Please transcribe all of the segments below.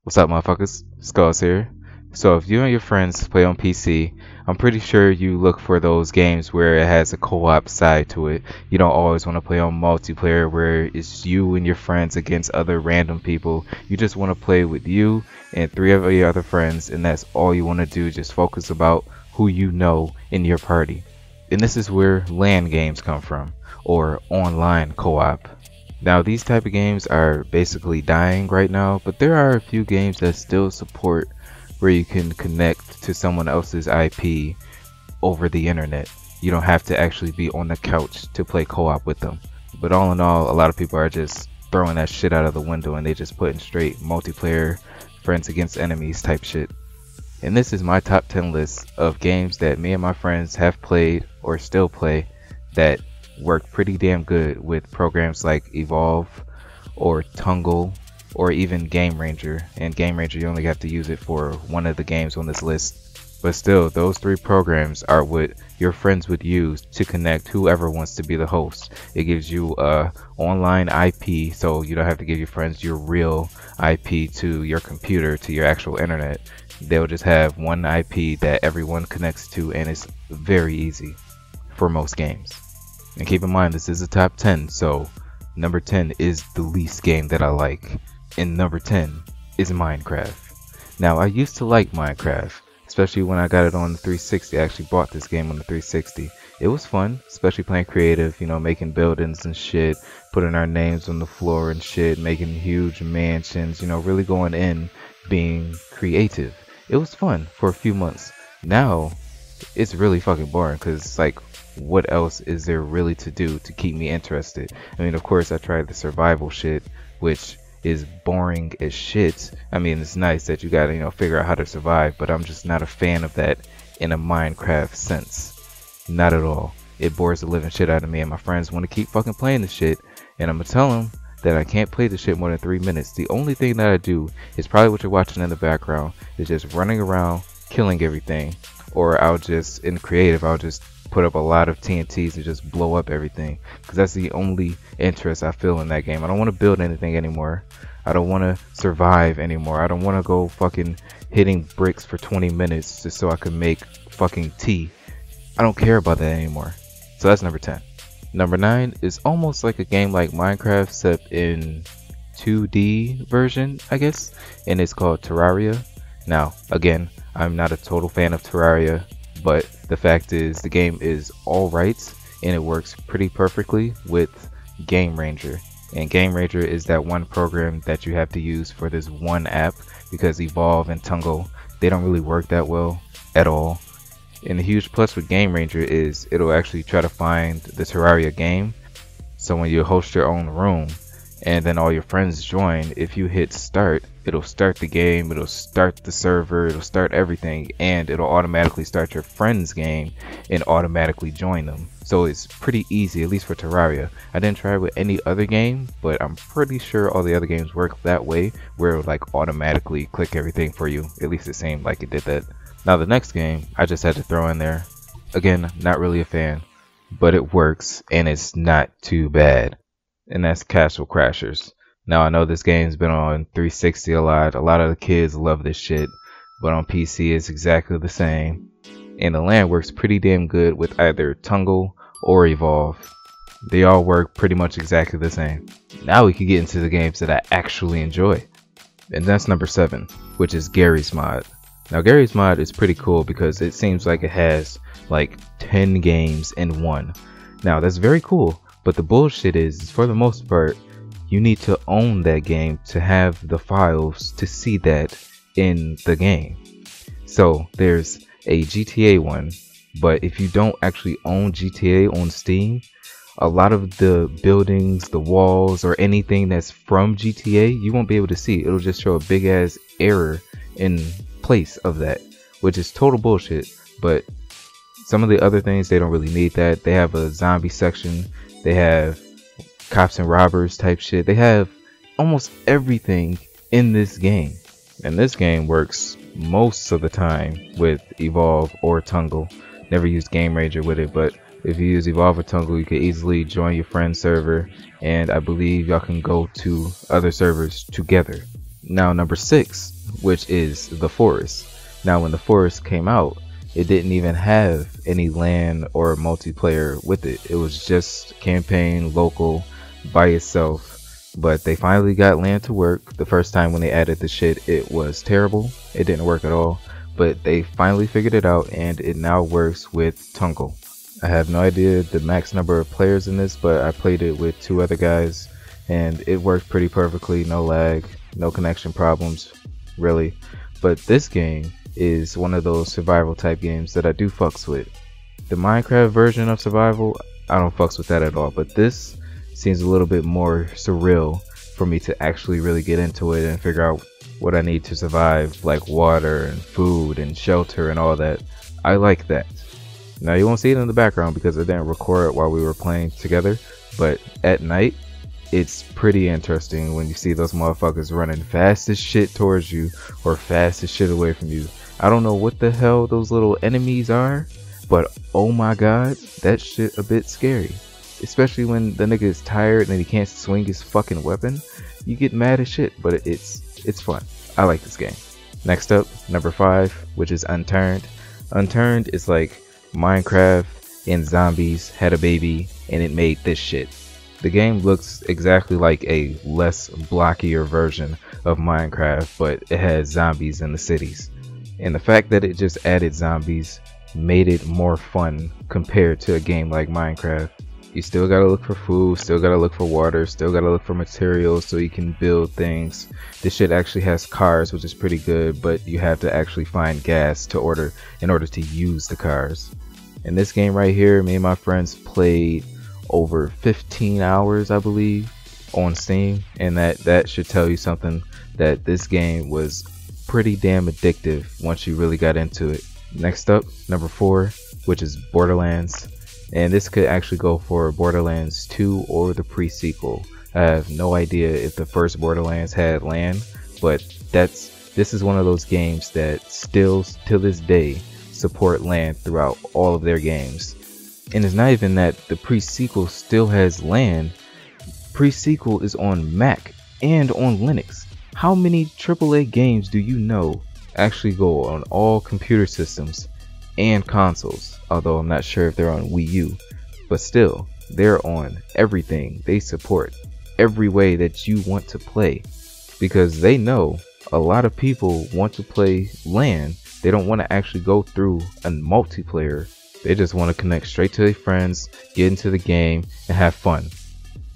What's up, motherfuckers? Skulls here. So, if you and your friends play on PC, I'm pretty sure you look for those games where it has a co-op side to it. You don't always want to play on multiplayer where it's you and your friends against other random people. You just want to play with you and three of your other friends, and that's all you want to do. Just focus about who you know in your party. And this is where LAN games come from, or online co-op. Now these type of games are basically dying right now, but there are a few games that still support where you can connect to someone else's IP over the internet. You don't have to actually be on the couch to play co-op with them. But all in all, a lot of people are just throwing that shit out of the window and they just putting straight multiplayer friends against enemies type shit. And this is my top 10 list of games that me and my friends have played or still play that work pretty damn good with programs like Evolve or Tungle or even Game Ranger. And Game Ranger, you only have to use it for one of the games on this list. But still, those three programs are what your friends would use to connect whoever wants to be the host. It gives you a online IP, so you don't have to give your friends your real IP to your computer, to your actual internet. They'll just have one IP that everyone connects to, and it's very easy for most games. And keep in mind, this is a top 10, so number 10 is the least game that I like. And number 10 is Minecraft. Now, I used to like Minecraft, especially when I got it on the 360. I actually bought this game on the 360. It was fun, especially playing creative, you know, making buildings and shit, putting our names on the floor and shit, making huge mansions, you know, really going in, being creative. It was fun for a few months. Now, it's really fucking boring because it's like, what else is there really to do to keep me interested? I mean, of course I tried the survival shit, which is boring as shit. I mean, it's nice that you gotta, you know, figure out how to survive, but I'm just not a fan of that in a Minecraft sense. Not at all. It bores the living shit out of me, and my friends want to keep fucking playing this shit, and I'm gonna tell them that I can't play this shit more than 3 minutes. The only thing that I do is probably what you're watching in the background, is just running around killing everything. Or I'll just, in creative, I'll just put up a lot of TNTs and just blow up everything, because that's the only interest I feel in that game. I don't want to build anything anymore. I don't want to survive anymore. I don't want to go fucking hitting bricks for 20 minutes just so I can make fucking tea. I don't care about that anymore. So that's number 10. Number 9 is almost like a game like Minecraft except in 2D version, I guess, and it's called Terraria. Now, again, I'm not a total fan of Terraria, but the fact is the game is alright and it works pretty perfectly with Game Ranger. And Game Ranger is that one program that you have to use for this one app, because Evolve and Tungle, they don't really work that well at all. And the huge plus with Game Ranger is it'll actually try to find the Terraria game. So when you host your own room and then all your friends join, if you hit start, it'll start the game, it'll start the server, it'll start everything, and it'll automatically start your friend's game and automatically join them. So it's pretty easy, at least for Terraria. I didn't try it with any other game, but I'm pretty sure all the other games work that way, where it would like automatically click everything for you. At least it seemed like it did that. Now the next game, I just had to throw in there. Again, not really a fan, but it works and it's not too bad. And that's Castle Crashers. Now I know this game's been on 360 a lot. A lot of the kids love this shit, but on PC it's exactly the same. And the LAN works pretty damn good with either Tungle or Evolve. They all work pretty much exactly the same. Now we can get into the games that I actually enjoy. And that's number 7, which is Garry's Mod. Now Garry's Mod is pretty cool because it seems like it has like 10 games in one. Now that's very cool, but the bullshit is, for the most part, you need to own that game to have the files to see that in the game. So there's a GTA one, but if you don't actually own GTA on Steam, a lot of the buildings, the walls, or anything that's from GTA, you won't be able to see. It'll just show a big ass error in place of that, which is total bullshit. But some of the other things, they don't really need that. They have a zombie section, they have cops and robbers type shit. They have almost everything in this game, and this game works most of the time with Evolve or Tungle. Never used Game Ranger with it, but if you use Evolve or Tungle, you can easily join your friend's server, and I believe y'all can go to other servers together. Now number 6, which is The Forest. Now when The Forest came out, it didn't even have any LAN or multiplayer with it. It was just campaign, local, by itself. But they finally got LAN to work. The first time when they added the shit, it was terrible. It didn't work at all. But they finally figured it out, and it now works with Tungle. I have no idea the max number of players in this, but I played it with 2 other guys, and it worked pretty perfectly. No lag, no connection problems, really. But this game is one of those survival type games that I do fucks with. The Minecraft version of survival, I don't fucks with that at all, but this seems a little bit more surreal for me to actually really get into it and figure out what I need to survive, like water and food and shelter and all that. I like that. Now you won't see it in the background because I didn't record it while we were playing together, but at night it's pretty interesting when you see those motherfuckers running fast as shit towards you or fast as shit away from you. I don't know what the hell those little enemies are, but oh my god, that shit a bit scary. Especially when the nigga is tired and he can't swing his fucking weapon. You get mad as shit, but it's fun. I like this game. Next up, number 5, which is Unturned. Unturned is like Minecraft and zombies had a baby and it made this shit. The game looks exactly like a less blockier version of Minecraft, but it has zombies in the cities. And the fact that it just added zombies made it more fun compared to a game like Minecraft. You still gotta look for food, still gotta look for water, still gotta look for materials so you can build things. This shit actually has cars, which is pretty good, but you have to actually find gas in order to use the cars. In this game right here, me and my friends played over 15 hours, I believe, on Steam, and that should tell you something, that this game was pretty damn addictive once you really got into it. Next up, number 4, which is Borderlands. And this could actually go for Borderlands 2 or the pre-sequel. I have no idea if the first Borderlands had LAN, but this is one of those games that still, till this day, support LAN throughout all of their games. And it's not even that the pre-sequel still has LAN. Pre-sequel is on Mac and on Linux. How many AAA games do you know actually go on all computer systems and consoles? Although I'm not sure if they're on Wii U, but still, they're on everything. They support every way that you want to play, because they know a lot of people want to play LAN. They don't want to actually go through a multiplayer. They just want to connect straight to their friends, get into the game, and have fun.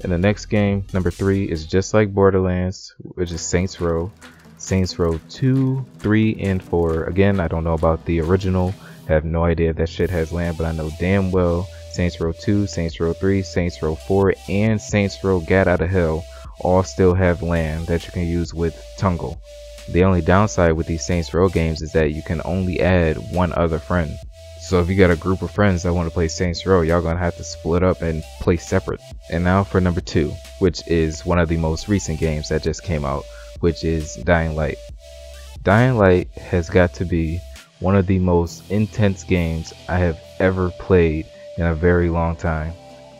And the next game, number 3, is just like Borderlands, which is Saints Row. Saints Row 2, 3, and 4. Again, I don't know about the original. I have no idea if that shit has LAN, but I know damn well Saints Row 2, Saints Row 3, Saints Row 4, and Saints Row Gat Out of Hell all still have LAN that you can use with Tungle. The only downside with these Saints Row games is that you can only add one other friend. So if you got a group of friends that want to play Saints Row, y'all gonna have to split up and play separate. And now for number 2, which is one of the most recent games that just came out, which is Dying Light. Dying Light has got to be one of the most intense games I have ever played in a very long time.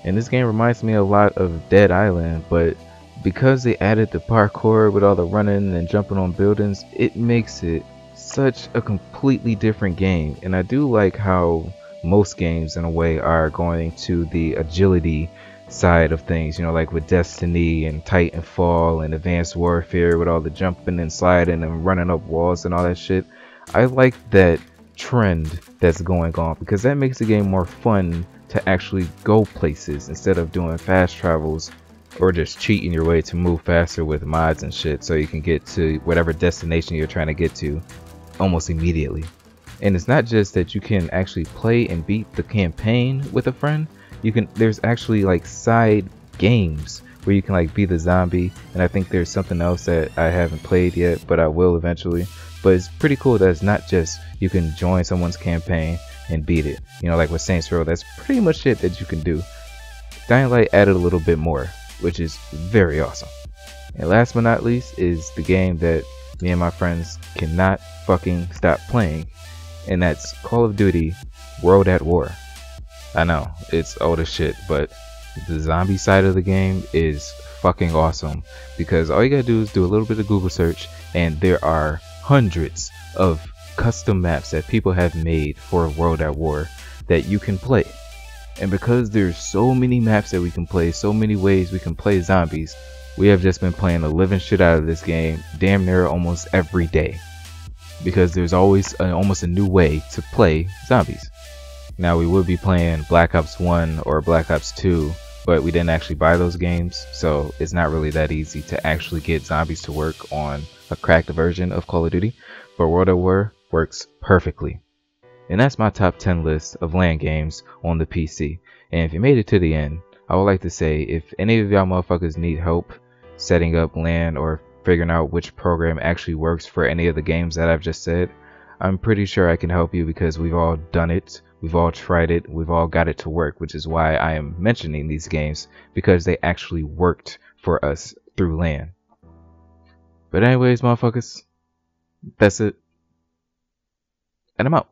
And this game reminds me a lot of Dead Island, but because they added the parkour with all the running and jumping on buildings, it makes it such a completely different game. And I do like how most games in a way are going to the agility side of things, you know, like with Destiny and Titanfall and Advanced Warfare with all the jumping and sliding and running up walls and all that shit. I like that trend that's going on because that makes the game more fun to actually go places instead of doing fast travels or just cheating your way to move faster with mods and shit so you can get to whatever destination you're trying to get to almost immediately. And it's not just that you can actually play and beat the campaign with a friend. There's actually like side games where you can like be the zombie, and I think there's something else that I haven't played yet, but I will eventually. But it's pretty cool that it's not just you can join someone's campaign and beat it. You know, like with Saints Row, that's pretty much it that you can do. Dying Light added a little bit more, which is very awesome. And last but not least is the game that me and my friends cannot fucking stop playing, and that's Call of Duty World at War. I know, it's old as shit, but The zombie side of the game is fucking awesome because all you gotta do is do a little bit of Google search and there are hundreds of custom maps that people have made for World at War that you can play. And because there's so many maps that we can play, so many ways we can play zombies, we have just been playing the living shit out of this game damn near almost every day. Because there's always almost a new way to play zombies. Now we would be playing Black Ops 1 or Black Ops 2, but we didn't actually buy those games, so it's not really that easy to actually get zombies to work on a cracked version of Call of Duty. But World at War works perfectly. And that's my top 10 list of LAN games on the PC. And if you made it to the end, I would like to say if any of y'all motherfuckers need help setting up LAN or figuring out which program actually works for any of the games that I've just said, I'm pretty sure I can help you because we've all done it, we've all tried it, we've all got it to work, which is why I am mentioning these games, because they actually worked for us through LAN. But anyways, motherfuckers, that's it. And I'm out.